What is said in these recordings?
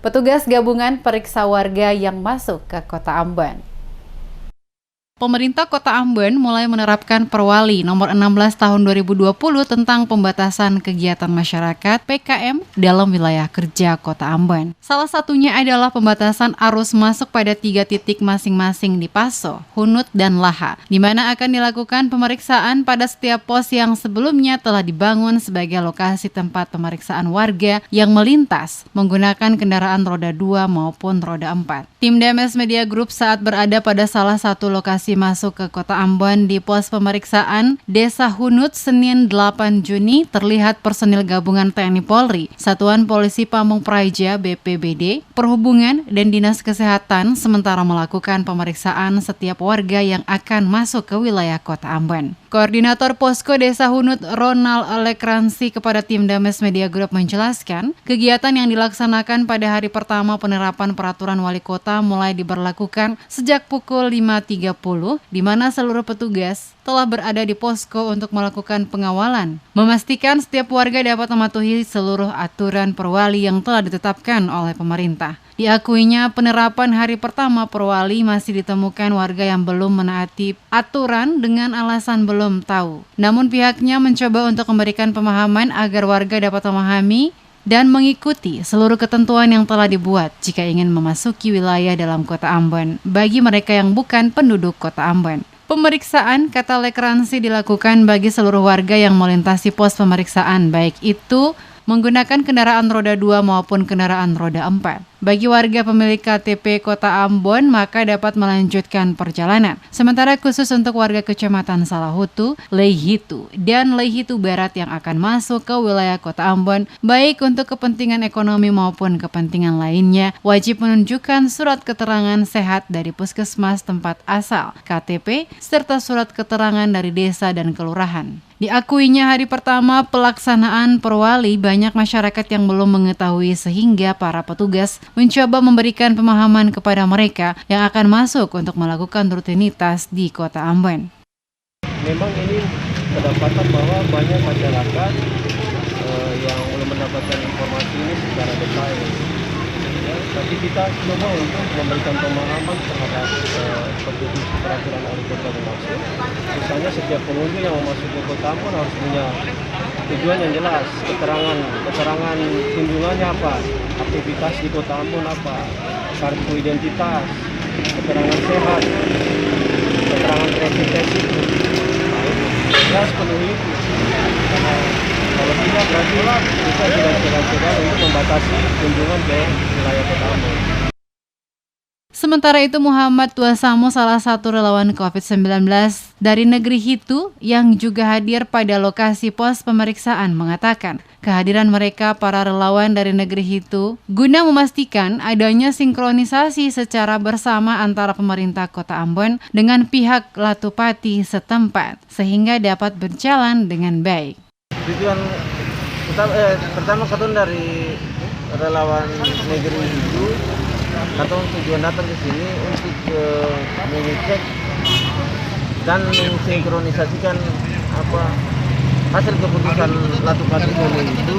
Petugas gabungan periksa warga yang masuk ke Kota Ambon. Pemerintah Kota Ambon mulai menerapkan Perwali Nomor 16 Tahun 2020 tentang pembatasan kegiatan masyarakat (PKM) dalam wilayah kerja Kota Ambon. Salah satunya adalah pembatasan arus masuk pada 3 titik masing-masing di Paso, Hunut, dan Laha, di mana akan dilakukan pemeriksaan pada setiap pos yang sebelumnya telah dibangun sebagai lokasi tempat pemeriksaan warga yang melintas menggunakan kendaraan roda 2 maupun roda 4. Tim DMS Media Group saat berada pada salah satu lokasi masuk ke Kota Ambon di pos pemeriksaan Desa Hunut Senin 8 Juni terlihat personil gabungan TNI Polri, Satuan Polisi Pamung Praja BPBD, Perhubungan, dan Dinas Kesehatan sementara melakukan pemeriksaan setiap warga yang akan masuk ke wilayah Kota Ambon. Koordinator Posko Desa Hunut Ronald Lekransi kepada tim DMS Media Group menjelaskan, kegiatan yang dilaksanakan pada hari pertama penerapan peraturan wali kota mulai diberlakukan sejak pukul 5.30, di mana seluruh petugas telah berada di posko untuk melakukan pengawalan, memastikan setiap warga dapat mematuhi seluruh aturan perwali yang telah ditetapkan oleh pemerintah. Diakuinya penerapan hari pertama perwali masih ditemukan warga yang belum menaati aturan dengan alasan belum tahu. Namun pihaknya mencoba untuk memberikan pemahaman agar warga dapat memahami dan mengikuti seluruh ketentuan yang telah dibuat jika ingin memasuki wilayah dalam Kota Ambon bagi mereka yang bukan penduduk Kota Ambon. Pemeriksaan, kata Lekransi, dilakukan bagi seluruh warga yang melintasi pos pemeriksaan, baik itu menggunakan kendaraan roda 2 maupun kendaraan roda 4. Bagi warga pemilik KTP Kota Ambon, maka dapat melanjutkan perjalanan. Sementara khusus untuk warga Kecamatan Salahutu, Leihitu, dan Leihitu Barat yang akan masuk ke wilayah Kota Ambon, baik untuk kepentingan ekonomi maupun kepentingan lainnya, wajib menunjukkan surat keterangan sehat dari puskesmas tempat asal, KTP, serta surat keterangan dari desa dan kelurahan. Diakuinya hari pertama pelaksanaan perwali, banyak masyarakat yang belum mengetahui sehingga para petugas mencoba memberikan pemahaman kepada mereka yang akan masuk untuk melakukan rutinitas di Kota Ambon. Memang ini kedapatan bahwa banyak masyarakat yang belum mendapatkan informasi ini secara detail. Ya, tapi kita coba untuk memberikan pemahaman terhadap petunjuk peraturan wali kota dimaksud. Misalnya setiap pengunjung yang memasuki Kota Ambon harus punya tujuan yang jelas, keterangan kunjungannya apa, aktivitas di Kota Ambon apa, kartu identitas, keterangan sehat, keterangan rapid test itu. Nah, itu jelas penuhi itu. Karena kalau tidak berarti kita tidak segan-segan untuk membatasi kunjungan ke wilayah Kota Ambon. Sementara itu Muhammad Tuasamo, salah satu relawan COVID-19 dari negeri Hitu yang juga hadir pada lokasi pos pemeriksaan, mengatakan kehadiran mereka para relawan dari negeri Hitu guna memastikan adanya sinkronisasi secara bersama antara pemerintah Kota Ambon dengan pihak Latupati setempat sehingga dapat berjalan dengan baik. Tujuan pertama katun dari relawan negeri Hitu, katun tujuan datang ke sini untuk mengecek dan mensinkronisasikan hasil keputusan Latupati itu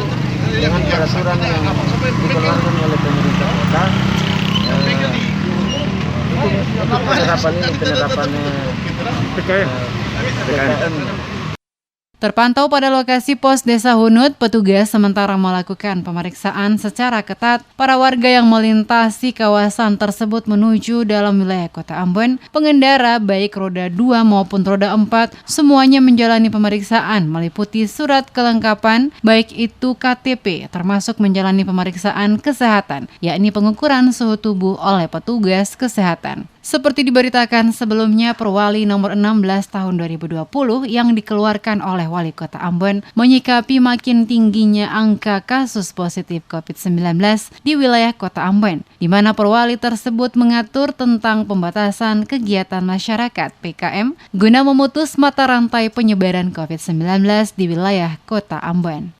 dengan peraturan yang dikeluarkan oleh pemerintah kota. Untuk penerapannya PKM. Terpantau pada lokasi pos Desa Hunut, petugas sementara melakukan pemeriksaan secara ketat para warga yang melintasi kawasan tersebut menuju dalam wilayah Kota Ambon. Pengendara baik roda 2 maupun roda 4 semuanya menjalani pemeriksaan meliputi surat kelengkapan baik itu KTP, termasuk menjalani pemeriksaan kesehatan, yakni pengukuran suhu tubuh oleh petugas kesehatan. Seperti diberitakan sebelumnya, Perwali Nomor 16 Tahun 2020 yang dikeluarkan oleh Wali Kota Ambon menyikapi makin tingginya angka kasus positif COVID-19 di wilayah Kota Ambon, di mana Perwali tersebut mengatur tentang pembatasan kegiatan masyarakat (PKM) guna memutus mata rantai penyebaran COVID-19 di wilayah Kota Ambon.